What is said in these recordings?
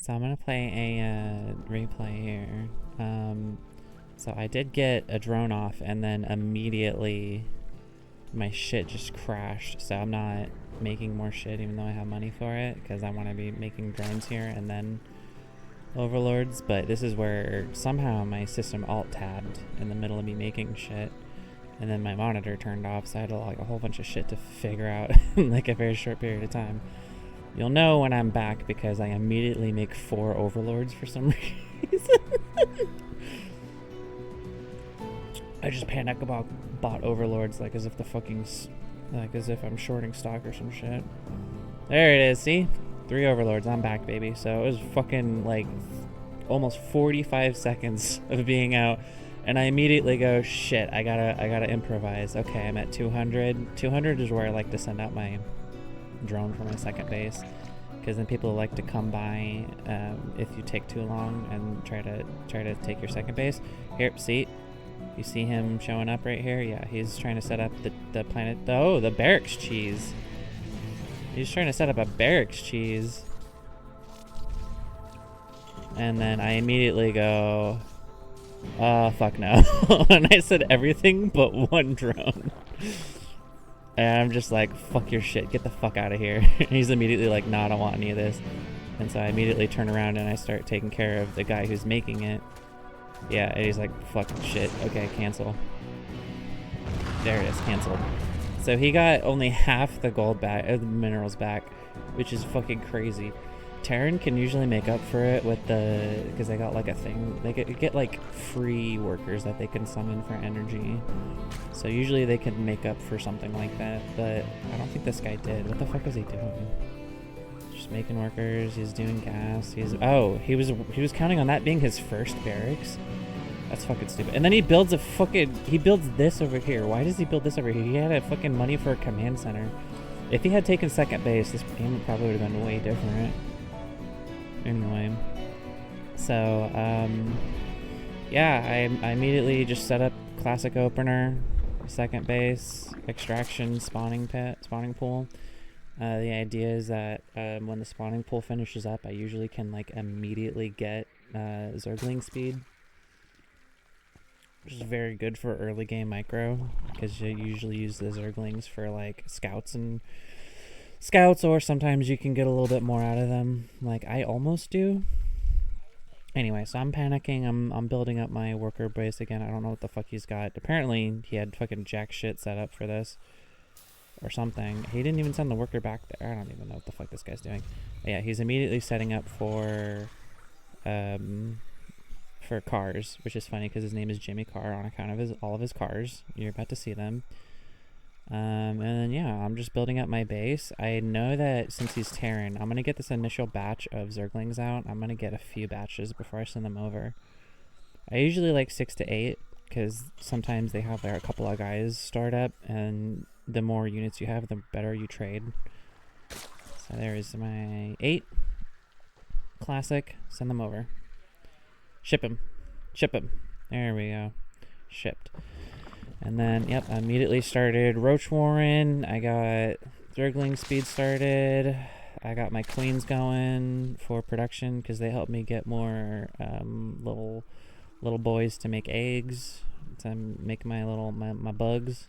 So I'm gonna play a replay here. So I did get a drone off, and then immediately my shit just crashed. So I'm not making more shit, even though I have money for it, because I want to be making drones here and then overlords. But this is where somehow my system alt-tabbed in the middle of me making shit, and then my monitor turned off, so I had like a whole bunch of shit to figure out in like a very short period of time. You'll know when I'm back because I immediately make 4 overlords for some reason. I just panic about bought overlords like as if as if I'm shorting stock or some shit. There it is, see? 3 overlords, I'm back, baby. So it was fucking like almost 45 seconds of being out, and I immediately go, shit, I gotta improvise. Okay, I'm at 200. 200 is where I like to send out my drone for my second base, because then people like to come by if you take too long and try to take your second base. Here, see, you see him showing up right here. Yeah, he's trying to set up the planet. Oh, the barracks cheese. He's trying to set up a barracks cheese, and then I immediately go, fuck no. And I said everything but 1 drone. And I'm just like, fuck your shit, get the fuck out of here. And he's immediately like, no, I don't want any of this. And so I immediately turn around and I start taking care of the guy who's making it. Yeah, and he's like, fucking shit, okay, cancel. There it is, canceled. So he got only half the gold back, the minerals back, which is fucking crazy. Terran can usually make up for it with because they got like a thing, they get like free workers that they can summon for energy. So usually they can make up for something like that, but I don't think this guy did. What the fuck is he doing? Just making workers, he's doing gas, he was counting on that being his first barracks? That's fucking stupid. And then he builds he builds this over here. Why does he build this over here? He had a fucking money for a command center. If he had taken second base, this game probably would have been way different. Anyway, so yeah, I immediately just set up classic opener, second base, extraction, spawning pool. The idea is that when the spawning pool finishes up, I usually can like immediately get Zergling speed, which is very good for early game micro, because you usually use the Zerglings for like scouts, or sometimes you can get a little bit more out of them, like I almost do. Anyway, so I'm panicking. I'm building up my worker base again. I don't know what the fuck he's got. Apparently he had fucking jack shit set up for this or something. He didn't even send the worker back there. I don't even know what the fuck this guy's doing. But yeah, he's immediately setting up for cars, which is funny because his name is Jimmy Carr on account of all of his cars. You're about to see them. And then yeah, I'm just building up my base. I know that since he's Terran, I'm gonna get this initial batch of Zerglings out. I'm gonna get a few batches before I send them over. I usually like 6 to 8 because sometimes they have a couple of guys start up, and the more units you have, the better you trade. So there is my 8 classic. Send them over. Ship him. There we go. Shipped. And then, yep, I immediately started Roach Warren. I got Zergling speed started. I got my queens going for production because they help me get more little boys to make eggs, to make my my bugs.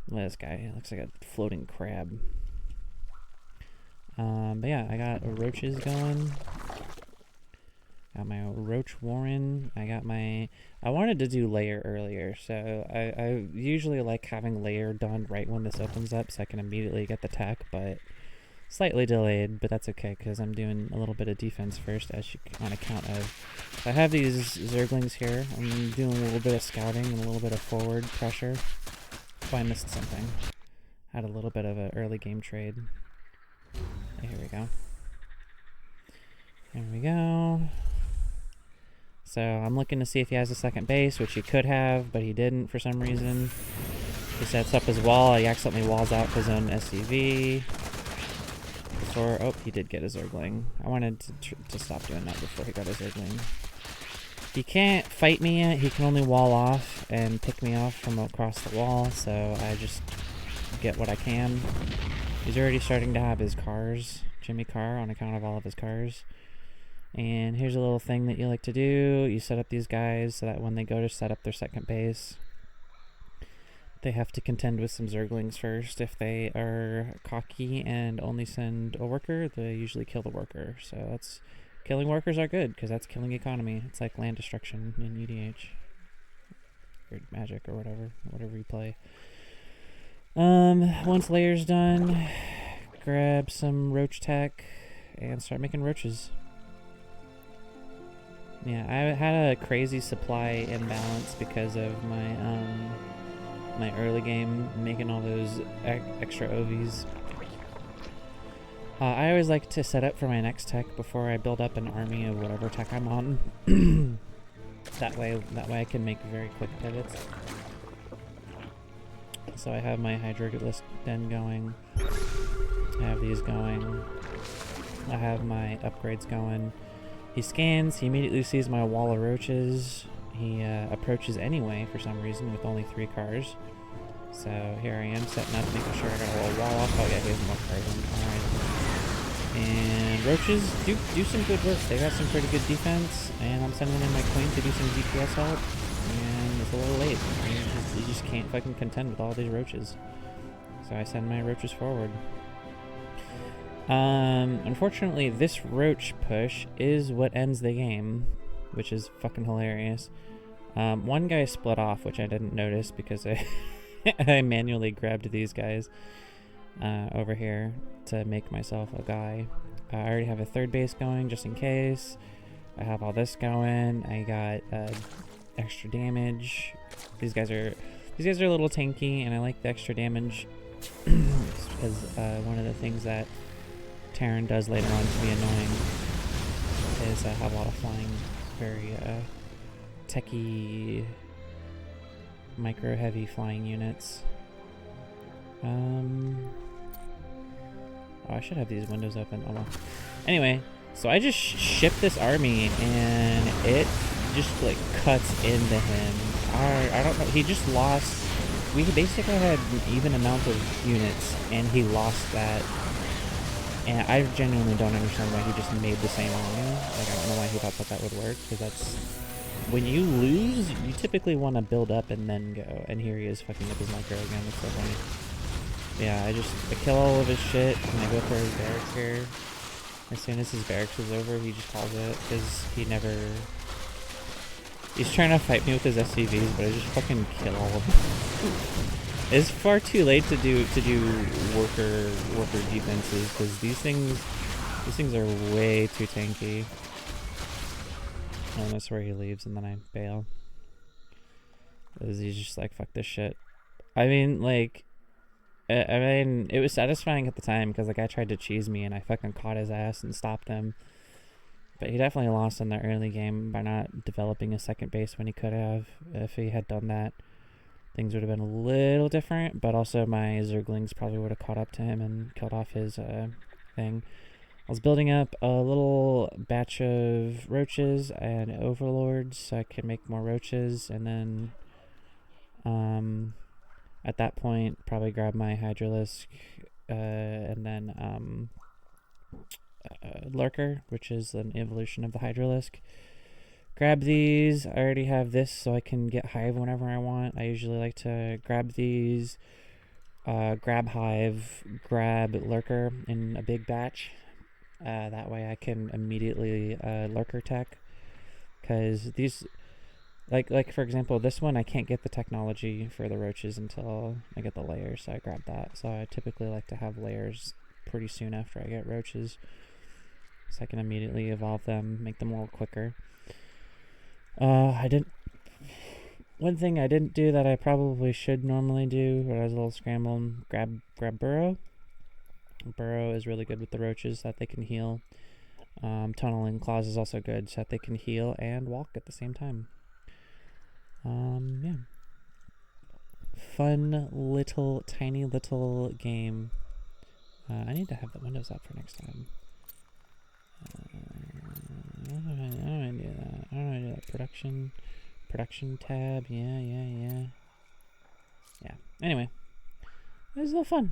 Look at this guy. He looks like a floating crab. But yeah, I got roaches going. Got my Roach Warren. I wanted to do layer earlier, so I usually like having layer done right when this opens up so I can immediately get the tech, but slightly delayed, but that's okay because I'm doing a little bit of defense first on account of I have these Zerglings here. I'm doing a little bit of scouting and a little bit of forward pressure. Oh, I missed something. Had a little bit of an early game trade. Here we go. There we go. So I'm looking to see if he has a second base, which he could have, but he didn't for some reason. He sets up his wall. He accidentally walls out his own SCV. Oh, he did get a Zergling. I wanted to stop doing that before he got a Zergling. He can't fight me yet. He can only wall off and pick me off from across the wall, so I just get what I can. He's already starting to have his cars Jimmy Carr on account of all of his cars. And here's a little thing that you like to do. You set up these guys so that when they go to set up their second base, they have to contend with some Zerglings first. If they are cocky and only send a worker, they usually kill the worker. So that's killing workers are good because that's killing economy. It's like land destruction in EDH or Magic or whatever you play. Once layer's done, grab some roach tech and start making roaches. Yeah, I had a crazy supply imbalance because of my my early game making all those extra OVs. I always like to set up for my next tech before I build up an army of whatever tech I'm on. that way I can make very quick pivots. So I have my Hydralisk den going. I have these going. I have my upgrades going. He scans, he immediately sees my wall of roaches. He approaches anyway for some reason with only 3 cars. So here I am setting up, making sure I got a little wall off. Oh yeah, he has more cars in. Alright. And roaches do some good work. They got some pretty good defense. And I'm sending in my queen to do some DPS help. And it's a little late. You just can't fucking contend with all these roaches. So I send my roaches forward. Unfortunately, this roach push is what ends the game, which is fucking hilarious. One guy split off, which I didn't notice because I manually grabbed these guys over here to make myself a guy. I already have a third base going just in case. I have all this going. I got extra damage. These guys are a little tanky, and I like the extra damage because one of the things that Terran does later on to be annoying is have a lot of flying, very techy, micro heavy flying units. Oh, I should have these windows open. Oh well. Anyway, so I just shipped this army and it just like cuts into him. I don't know. He just lost. We basically had an even amount of units and he lost that. And I genuinely don't understand why he just made the same army. Like, I don't know why he thought that would work, because that's... When you lose, you typically want to build up and then go. And here he is fucking up his micro again. It's so funny. Yeah, I kill all of his shit, and I go for his barracks here. As soon as his barracks is over, he just calls it, because he never... He's trying to fight me with his SCVs, but I just fucking kill all of them. It's far too late to do worker defenses because these things are way too tanky. And that's where he leaves, and then I bail. He's just like, fuck this shit. I mean, like, it was satisfying at the time because the guy tried to cheese me, and I fucking caught his ass and stopped him. But he definitely lost in the early game by not developing a second base when he could have. If he had done that, things would have been a little different, but also my Zerglings probably would have caught up to him and killed off his thing. I was building up a little batch of roaches and overlords so I could make more roaches, and then at that point probably grab my Hydralisk and then Lurker, which is an evolution of the Hydralisk. Grab these. I already have this so I can get Hive whenever I want. I usually like to grab these, grab Hive, grab Lurker in a big batch. That way I can immediately Lurker tech. Because these, like for example, this one I can't get the technology for the roaches until I get the layers, so I grab that. So I typically like to have layers pretty soon after I get roaches. So I can immediately evolve them, make them a little quicker. One thing I didn't do that I probably should normally do when I was a little scrambling, grab Burrow. Burrow is really good with the roaches so that they can heal. Tunneling Claws is also good so that they can heal and walk at the same time. Yeah. Fun little, tiny little game. I need to have the windows up for next time. I don't know how to do that. I don't know how to do that. Production tab. Yeah. Anyway, it was a little fun.